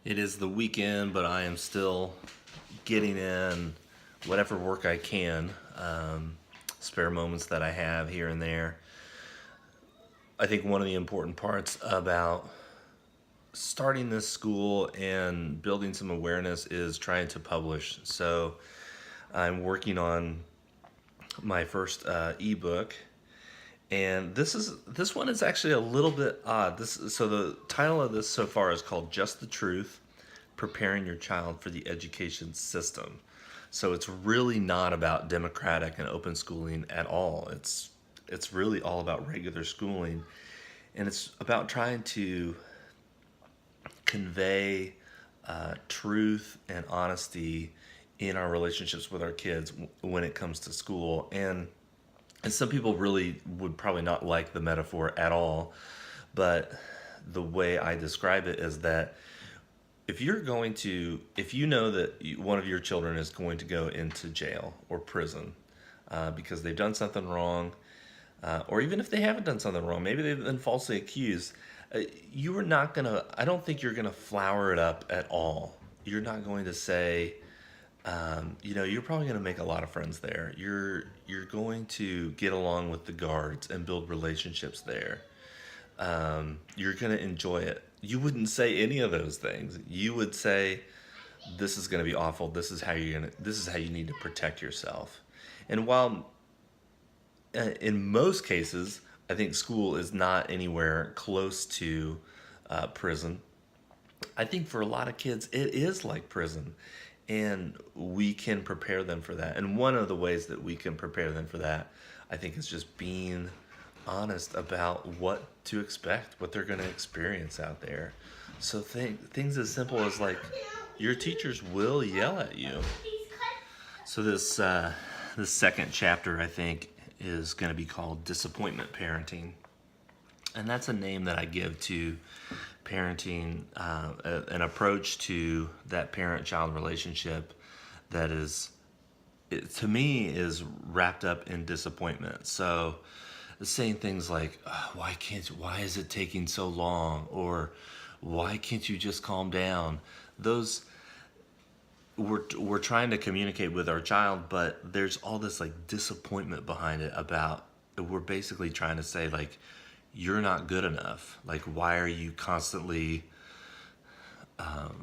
It is the weekend, but I am still getting in whatever work I can, spare moments that I have here and there. I think one of the important parts about starting this school and building some awareness is trying to publish. So I'm working on my first ebook, and this one is actually a little bit odd. So the title of this so far is called "Just the Truth: Preparing Your Child for the Education System." So it's really not about democratic and open schooling at all. It's really all about regular schooling, and it's about trying to convey truth and honesty in our relationships with our kids when it comes to school. And some people really would probably not like the metaphor at all, but the way I describe it is that if you know that one of your children is going to go into jail or prison because they've done something wrong, or even if they haven't done something wrong, maybe they've been falsely accused, you are not gonna. I don't think you're gonna flower it up at all. You're not going to say, you're probably going to make a lot of friends there. You're going to get along with the guards and build relationships there. You're going to enjoy it. You wouldn't say any of those things. You would say, "This is going to be awful. This is how you need to protect yourself." And while in most cases, I think school is not anywhere close to prison, I think for a lot of kids, it is like prison. And we can prepare them for that. And one of the ways that we can prepare them for that, I think, is just being honest about what to expect, what they're going to experience out there. So things as simple as like your teachers will yell at you. So this second chapter, I think, is going to be called Disappointment Parenting. And that's a name that I give to parenting, an approach to that parent-child relationship that to me, is wrapped up in disappointment. So saying things like, why is it taking so long? Or why can't you just calm down? Those, we're trying to communicate with our child, but there's all this like disappointment behind it about, we're basically trying to say like, you're not good enough. Like, why are you constantly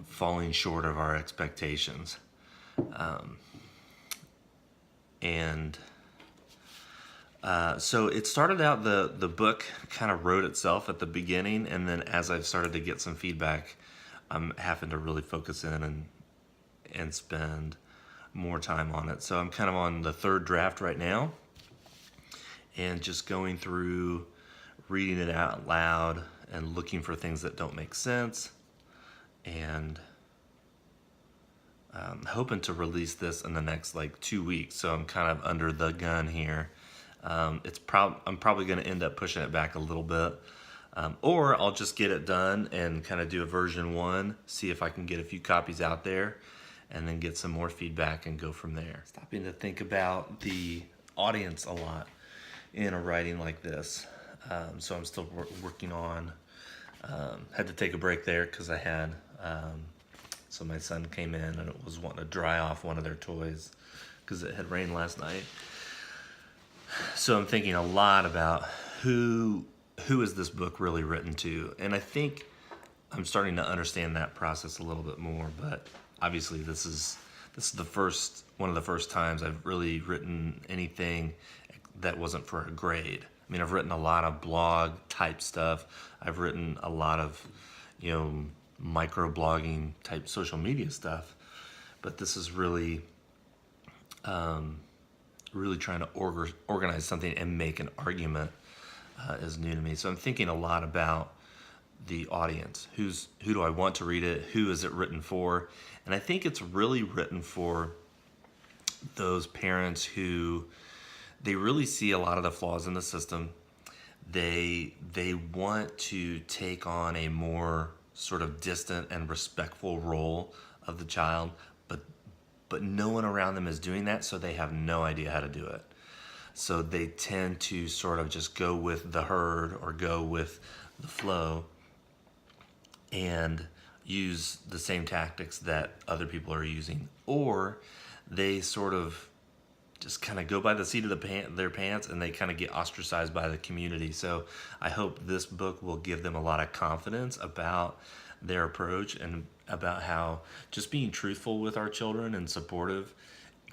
falling short of our expectations? And so it started out, the book kind of wrote itself at the beginning, and then as I've started to get some feedback, I'm having to really focus in and spend more time on it. So I'm kind of on the third draft right now, and just going through, reading it out loud and looking for things that don't make sense, and hoping to release this in the next like 2 weeks. So I'm kind of under the gun here. I'm probably going to end up pushing it back a little bit, or I'll just get it done and kind of do a version 1, see if I can get a few copies out there, and then get some more feedback and go from there. Stopping to think about the audience a lot in a writing like this. So I'm still working on, had to take a break there because I had, so my son came in and it was wanting to dry off one of their toys because it had rained last night. So I'm thinking a lot about who is this book really written to? And I think I'm starting to understand that process a little bit more, but obviously this is one of the first times I've really written anything that wasn't for a grade. I mean, I've written a lot of blog type stuff. I've written a lot of, micro blogging type social media stuff. But this is really, really trying to organize something and make an argument is new to me. So I'm thinking a lot about the audience. Who do I want to read it? Who is it written for? And I think it's really written for those parents who, they really see a lot of the flaws in the system. They want to take on a more sort of distant and respectful role of the child, but no one around them is doing that, so they have no idea how to do it. So they tend to sort of just go with the herd or go with the flow. And use the same tactics that other people are using, or they sort of just kind of go by the seat of their pants, and they kind of get ostracized by the community. So I hope this book will give them a lot of confidence about their approach, and about how just being truthful with our children and supportive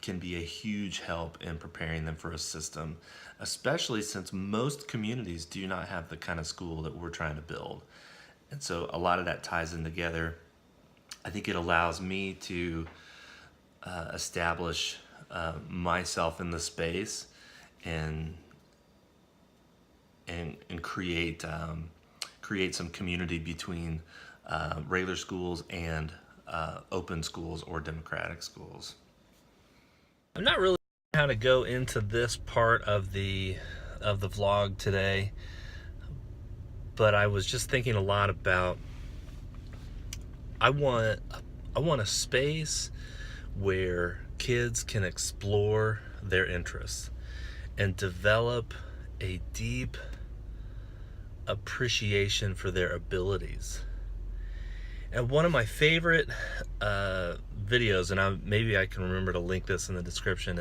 can be a huge help in preparing them for a system, especially since most communities do not have the kind of school that we're trying to build. And so a lot of that ties in together. I think it allows me to establish myself in the space, and create create some community between regular schools and open schools or democratic schools. I'm not really sure how to go into this part of the vlog today, but I was just thinking a lot about, I want a space where kids can explore their interests and develop a deep appreciation for their abilities. And one of my favorite videos, and maybe I can remember to link this in the description,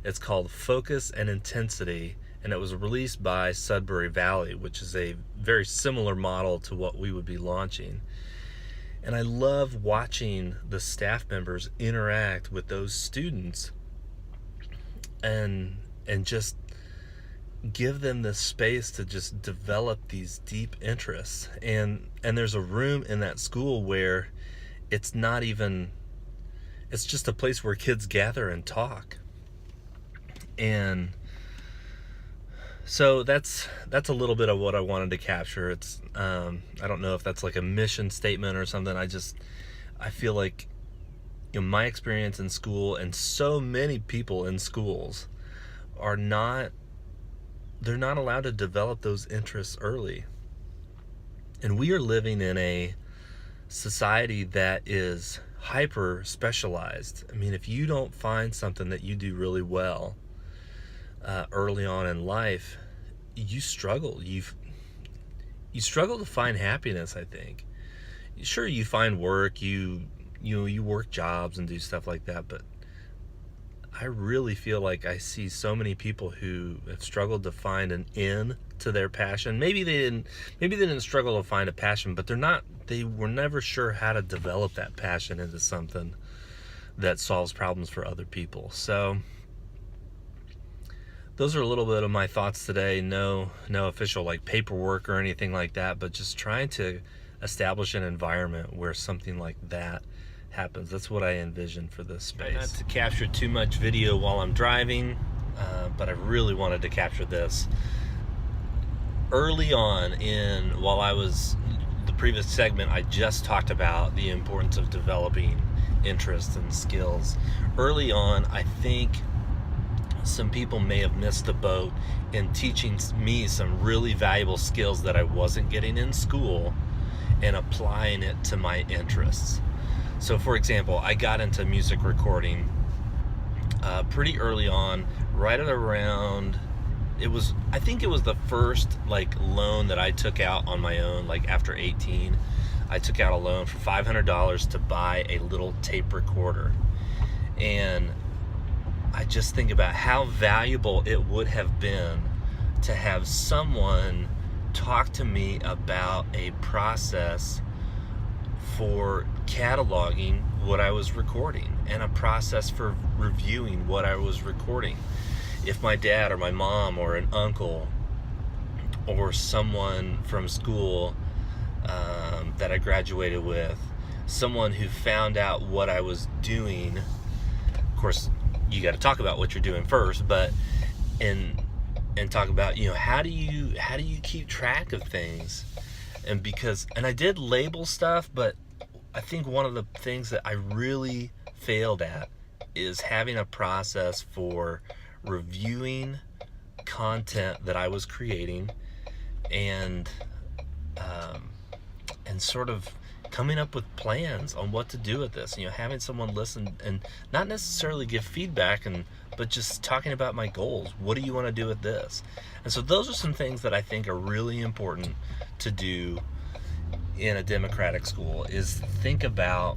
it's called Focus and Intensity, and it was released by Sudbury Valley, which is a very similar model to what we would be launching. And I love watching the staff members interact with those students and just give them the space to just develop these deep interests. And there's a room in that school where it's just a place where kids gather and talk. And so that's a little bit of what I wanted to capture. It's I don't know if that's like a mission statement or something. I feel like, my experience in school, and so many people in schools they're not allowed to develop those interests early. And we are living in a society that is hyper specialized. I mean, if you don't find something that you do really well early on in life, you struggle. You struggle to find happiness, I think. Sure, you find work, you work jobs and do stuff like that, but I really feel like I see so many people who have struggled to find an end to their passion. Maybe they didn't struggle to find a passion, but they were never sure how to develop that passion into something that solves problems for other people. So those are a little bit of my thoughts today. No official like paperwork or anything like that, but just trying to establish an environment where something like that happens. That's what I envision for this space. Not to capture too much video while I'm driving, but I really wanted to capture this. Early on while I was, the previous segment, I just talked about the importance of developing interests and skills. Early on, I think some people may have missed the boat in teaching me some really valuable skills that I wasn't getting in school and applying it to my interests. So for example, I got into music recording pretty early on, right at around, I think it was the first like loan that I took out on my own, like after 18. I took out a loan for $500 to buy a little tape recorder. And I just think about how valuable it would have been to have someone talk to me about a process for cataloging what I was recording, and a process for reviewing what I was recording. If my dad or my mom or an uncle or someone from school that I graduated with, someone who found out what I was doing, of course you got to talk about what you're doing first, but and talk about, how do you keep track of things? And I did label stuff, but I think one of the things that I really failed at is having a process for reviewing content that I was creating, and sort of coming up with plans on what to do with this. Having someone listen and not necessarily give feedback, but just talking about my goals. What do you want to do with this? And so those are some things that I think are really important to do in a democratic school is think about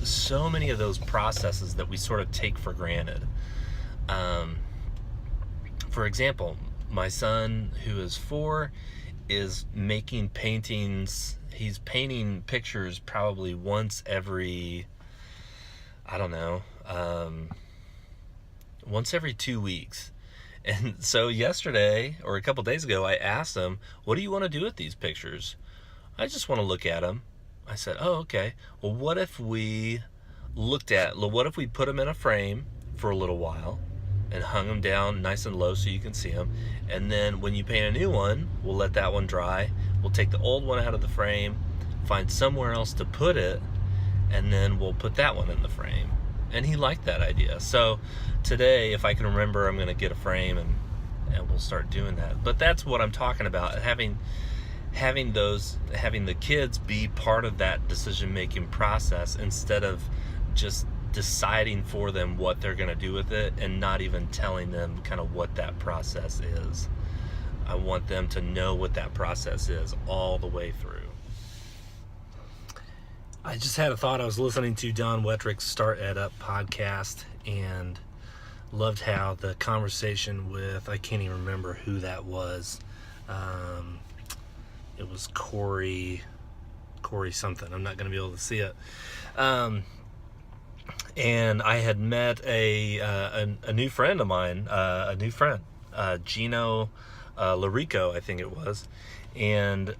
so many of those processes that we sort of take for granted. For example, my son, who is 4, is making paintings. He's painting pictures probably once every, I don't know, once every 2 weeks. And so yesterday, or a couple days ago, I asked him, what do you want to do with these pictures? I just want to look at them. I said, oh, okay. Well, what if we put them in a frame for a little while and hung them down nice and low so you can see them. And then when you paint a new one, we'll let that one dry. We'll take the old one out of the frame, find somewhere else to put it, and then we'll put that one in the frame. And he liked that idea. So today, if I can remember, I'm going to get a frame and we'll start doing that. But that's what I'm talking about, having the kids be part of that decision-making process instead of just deciding for them what they're going to do with it and not even telling them kind of what that process is. I want them to know what that process is all the way through. I just had a thought. I was listening to Don Wettrick's Start Ed Up podcast and loved how the conversation with, I can't even remember who that was. It was Corey something. I'm not going to be able to see it. And I had met a new friend of mine, Gino Larico, I think it was. And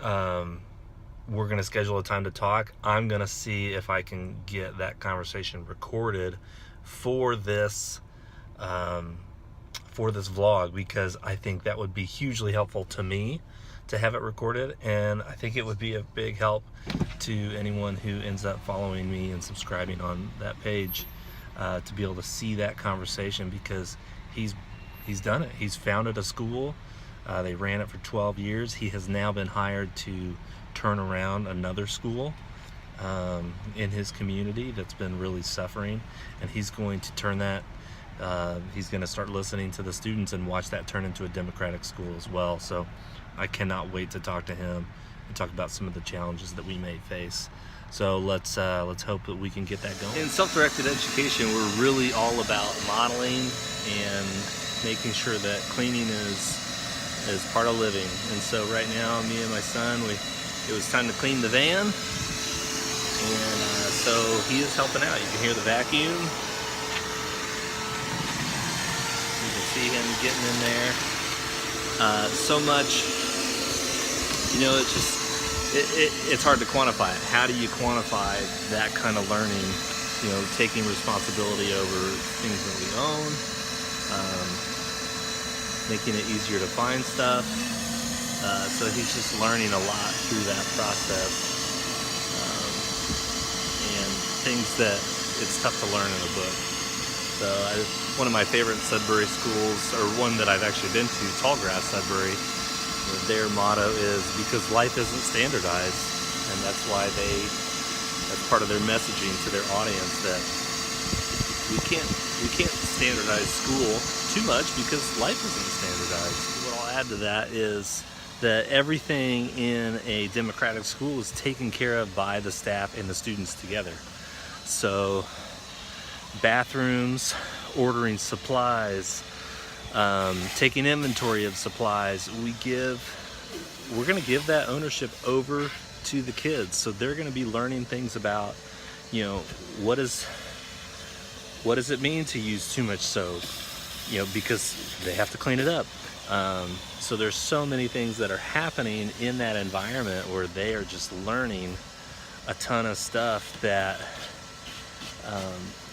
we're going to schedule a time to talk. I'm going to see if I can get that conversation recorded for this vlog, because I think that would be hugely helpful to me to have it recorded, and I think it would be a big help to anyone who ends up following me and subscribing on that page, to be able to see that conversation, because he's done it. He's founded a school. They ran it for 12 years. He has now been hired to turn around another school in his community that's been really suffering, and he's going to turn that he's going to start listening to the students and watch that turn into a democratic school as well. So I cannot wait to talk to him and talk about some of the challenges that we may face. So let's hope that we can get that going. In self-directed education, we're really all about modeling and making sure that cleaning is part of living. And so right now, me and my son, it was time to clean the van, and so he is helping out. You can hear the vacuum. You can see him getting in there. So much, it's hard to quantify it. How do you quantify that kind of learning? Taking responsibility over things that we own, making it easier to find stuff. So he's just learning a lot through that process, and things that it's tough to learn in a book. So one of my favorite Sudbury schools, or one that I've actually been to, Tallgrass Sudbury, their motto is, because life isn't standardized, and that's why that's part of their messaging to their audience, that we can't standardize school too much because life isn't standardized. What I'll add to that is that everything in a democratic school is taken care of by the staff and the students together. So bathrooms, ordering supplies, taking inventory of supplies, we're going to give that ownership over to the kids. So they're going to be learning things about, what does it mean to use too much soap, because they have to clean it up. So there's so many things that are happening in that environment where they are just learning a ton of stuff that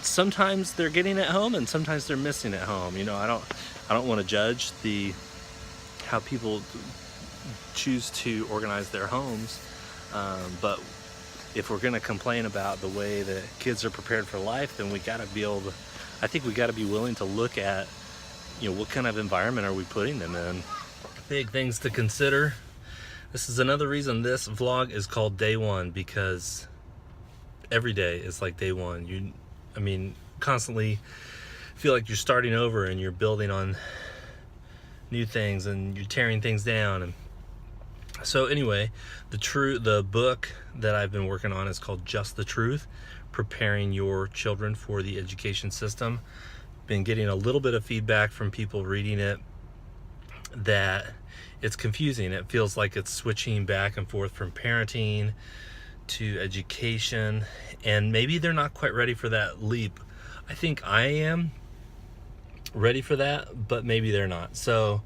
sometimes they're getting at home and sometimes they're missing at home. I don't want to judge how people choose to organize their homes, but if we're going to complain about the way that kids are prepared for life, then I think we got to be willing to look at, what kind of environment are we putting them in? Big things to consider. This is another reason this vlog is called Day One, because every day is like day one. Constantly feel like you're starting over and you're building on new things and you're tearing things down. And So anyway, the book that I've been working on is called Just the Truth, Preparing Your Children for the Education System. Been getting a little bit of feedback from people reading it that it's confusing. It feels like it's switching back and forth from parenting to education, and maybe they're not quite ready for that leap. I think I am ready for that, but maybe they're not. So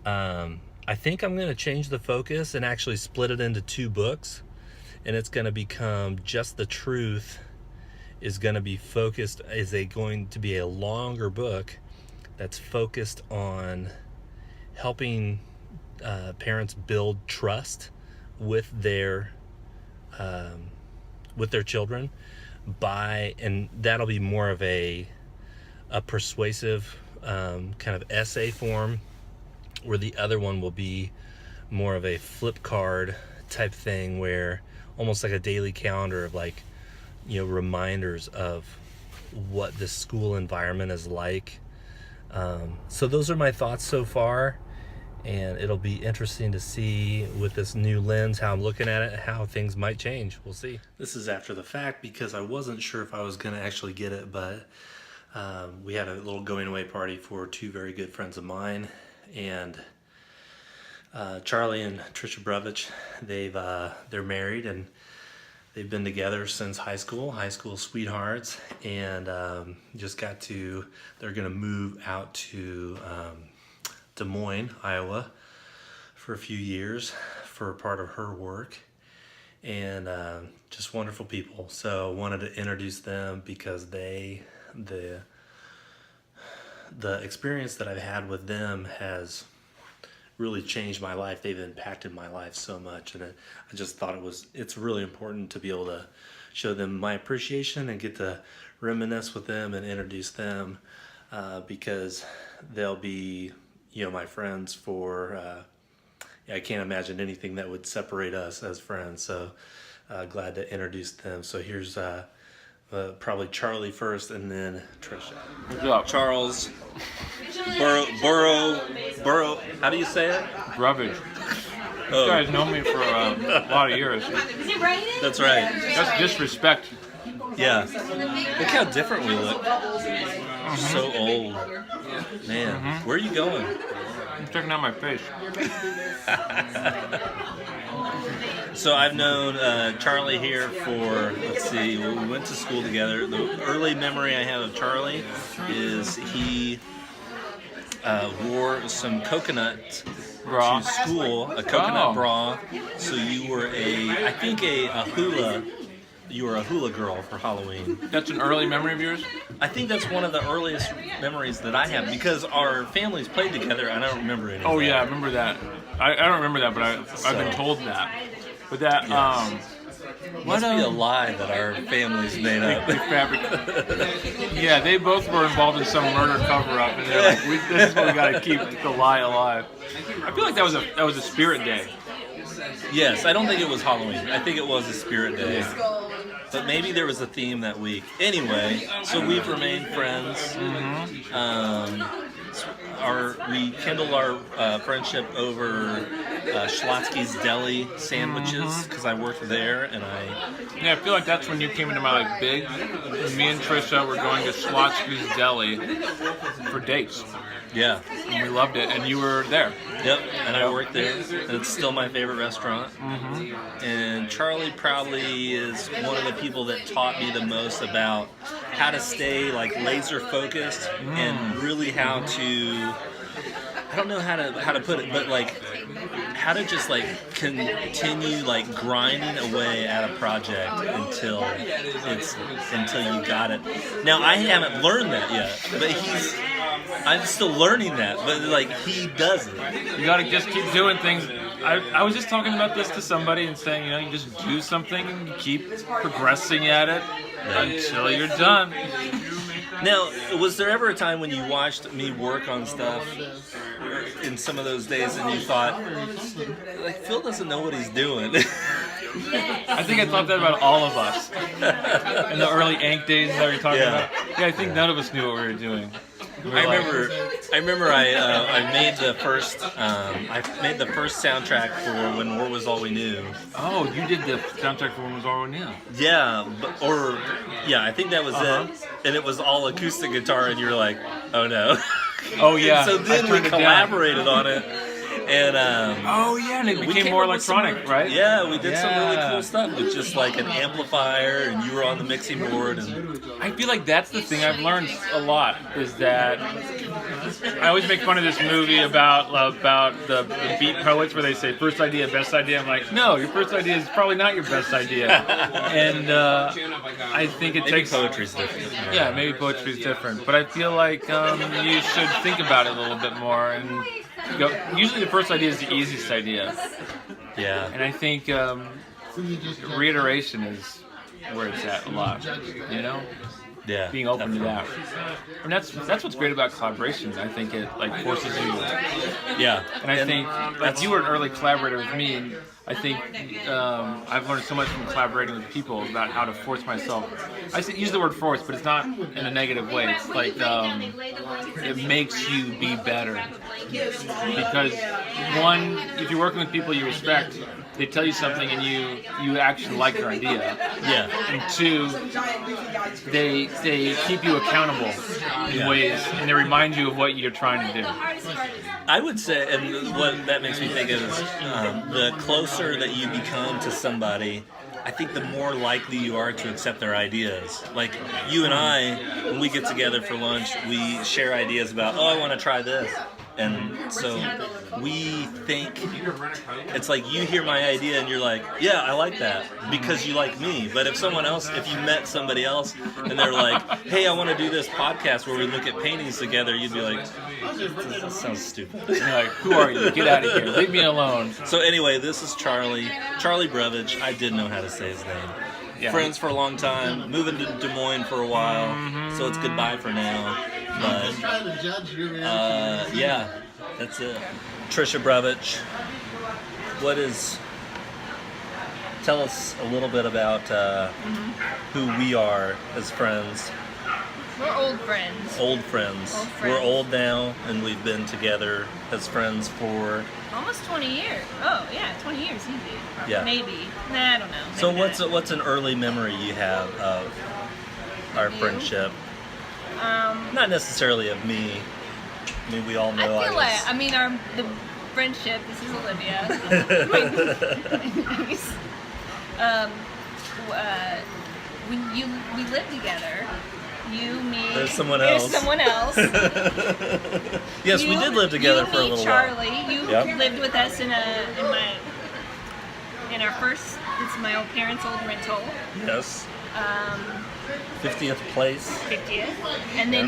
I think I'm going to change the focus and actually split it into 2 books, and it's going to become Just the Truth is going to be focused, going to be a longer book that's focused on helping parents build trust with their children and that'll be more of a persuasive kind of essay form, where the other one will be more of a flip card type thing, where almost like a daily calendar of reminders of what the school environment is like. So those are my thoughts so far, and it'll be interesting to see with this new lens how I'm looking at it, how things might change. We'll see. This is after the fact because I wasn't sure if I was going to actually get it, but we had a little going away party for 2 very good friends of mine, and Charlie and Trisha Brevich, they're married, and they've been together since high school sweethearts, and they're going to move out to Des Moines, Iowa for a few years for part of her work, and just wonderful people. So wanted to introduce them because the experience that I've had with them has really changed my life. They've impacted my life so much, and I just thought it's really important to be able to show them my appreciation and get to reminisce with them and introduce them, because they'll be my friends for I can't imagine anything that would separate us as friends. So glad to introduce them. So here's probably Charlie first, and then Trisha. What's up? Charles Burrow. How do you say it? Rubbish. You guys know me for a lot of years. That's right. That's disrespect. Yeah. Look how different we look. So old. Man, where are you going? I'm checking out my face. So I've known Charlie here for, we went to school together. The early memory I have of Charlie is he wore some coconut Bra. to school, a coconut bra. So you were you were a hula girl for Halloween. That's an early memory of yours? I think that's one of the earliest memories that I have, because our families played together, and I don't remember any of that. Oh yeah, I remember that. I don't remember that, but I've been told that. But that, yes. Must be a lie that our families made up. Yeah, they both were involved in some murder cover-up, and they're like, "This is what we got to keep the lie alive." I feel like that was a spirit day. Yes, I don't think it was Halloween. I think it was a spirit day. Yeah. But maybe there was a theme that week. Anyway, so we've remained friends. We kindled our friendship over Schlotsky's Deli sandwiches, because I worked there, and I feel like that's when you came into my life big. Me and Trisha were going to Schlotsky's Deli for dates. Yeah. And we loved it, and you were there. Yep, and I worked there, and it's still my favorite restaurant. And Charlie probably is one of the people that taught me the most about how to stay laser focused, and really how to, I don't know how to put it, but how to just continue grinding away at a project until you got it. Now I haven't learned that yet, but I'm still learning that, but he does it. You gotta just keep doing things. I was just talking about this to somebody and saying, you just do something and you keep progressing at it until you're done. Now, was there ever a time when you watched me work on stuff in some of those days and you thought, Phil doesn't know what he's doing? I think I thought that about all of us. In the early Ank days that we were talking about. Yeah, I think none of us knew what we were doing. I remember I made the first soundtrack for When War Was All We Knew. Oh, you did the soundtrack for When Was All We Knew. Yeah, I think that was it. And it was all acoustic guitar, and you're like, oh no. Oh yeah. So then we collaborated on it. And oh yeah, and it became more electronic, right? Yeah, we did some really cool stuff with just like an amplifier, and you were on the mixing board. And I feel like that's the thing I've learned a lot is that I always make fun of this movie about the beat poets where they say first idea, best idea. I'm like, no, your first idea is probably not your best idea. And I think it takes poetry's different. Yeah, maybe poetry's different, but I feel like you should think about it a little bit more and. Usually the first idea is the easiest idea. Yeah. And I think reiteration is where it's at a lot, you know? Yeah. Being open to that. And that's what's great about collaboration. I think it like forces you. Yeah. And I think like you were an early collaborator with me, and I think I've learned so much from collaborating with people about how to force myself. I use the word force, but it's not in a negative way. It's like it makes you be better. Because one, if you're working with people you respect, they tell you something and you actually like their idea. Yeah. And two, they keep you accountable in ways, and they remind you of what you're trying to do. I would say, and what that makes me think of is the closer that you become to somebody, I think the more likely you are to accept their ideas. Like you and I, when we get together for lunch, we share ideas about, I want to try this. And so we think, it's like you hear my idea and you're like, yeah, I like that because you like me. But if you met somebody else and they're like, hey, I want to do this podcast where we look at paintings together, you'd be like, that sounds stupid. You're like, who are you? Get out of here. Leave me alone. So anyway, this is Charlie Brevich. I didn't know how to say his name. Yeah. Friends for a long time, moving to Des Moines for a while, so it's goodbye for now. But yeah, that's it. Trisha Brevich, tell us a little bit about who we are as friends. We're old friends. Old friends. We're old now, and we've been together as friends for almost 20 years. Oh yeah, 20 years easy. Yeah. Maybe. Nah, I don't know. So what's an early memory you have of our friendship? Not necessarily of me. I mean, we all know I feel the friendship. This is Olivia. We lived together. You, me. There's someone else. Yes, we did live together for a little Charlie. while. You lived with us in our first. It's my old parents' old rental. Yes. 50th place. 50th, and then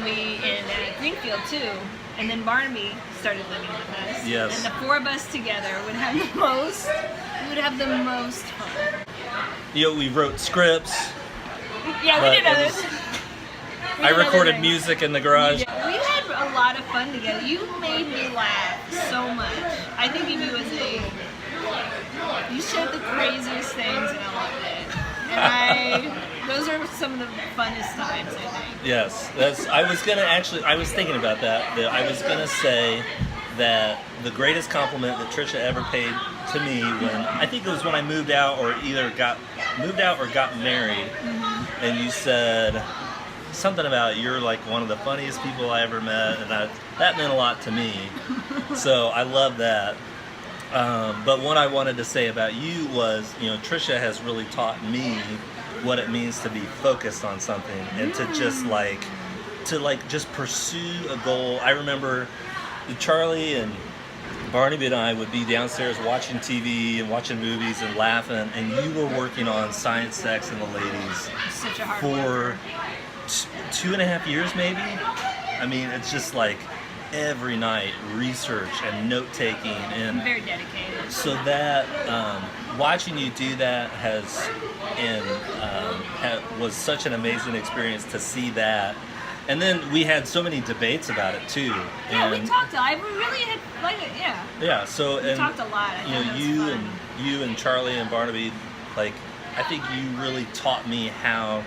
we in Greenfield too, and then Barnaby started living with us. Yes. And the four of us together would have the most. We would have the most fun. We wrote scripts. Yeah, we did others. I recorded music in the garage. Yeah, we had a lot of fun together. You made me laugh so much. I think of you as you said the craziest things, and I loved it. And those are some of the funnest times, I think. Yes, I was thinking about that. I was gonna say that the greatest compliment that Trisha ever paid to me I think it was when I moved out or got married, and you said something about you're like one of the funniest people I ever met, and that meant a lot to me. So I love that. But what I wanted to say about you was, Trisha has really taught me what it means to be focused on something and to just just pursue a goal. I remember Charlie and Barnaby and I would be downstairs watching TV and watching movies and laughing, and you were working on Science, Sex, and the Ladies Such a hard for 2.5 years, maybe. I mean, it's just like every night research and note taking, and very dedicated. So that watching you do that was such an amazing experience to see that. And then we had so many debates about it too. Yeah, we talked. We really had Yeah. So we talked a lot. You and Charlie and Barnaby, I think you really taught me how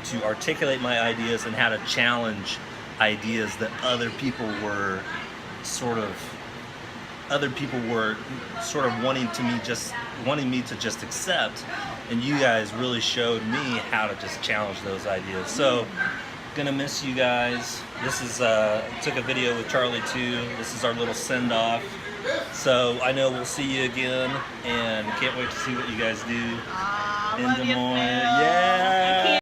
to articulate my ideas and how to challenge ideas that other people were sort of wanting me to just accept, and you guys really showed me how to just challenge those ideas. So gonna miss you guys. This is took a video with Charlie too. This is our little send off. So I know we'll see you again, and can't wait to see what you guys do Aw, in love Des you, Moines. Phil. Yeah.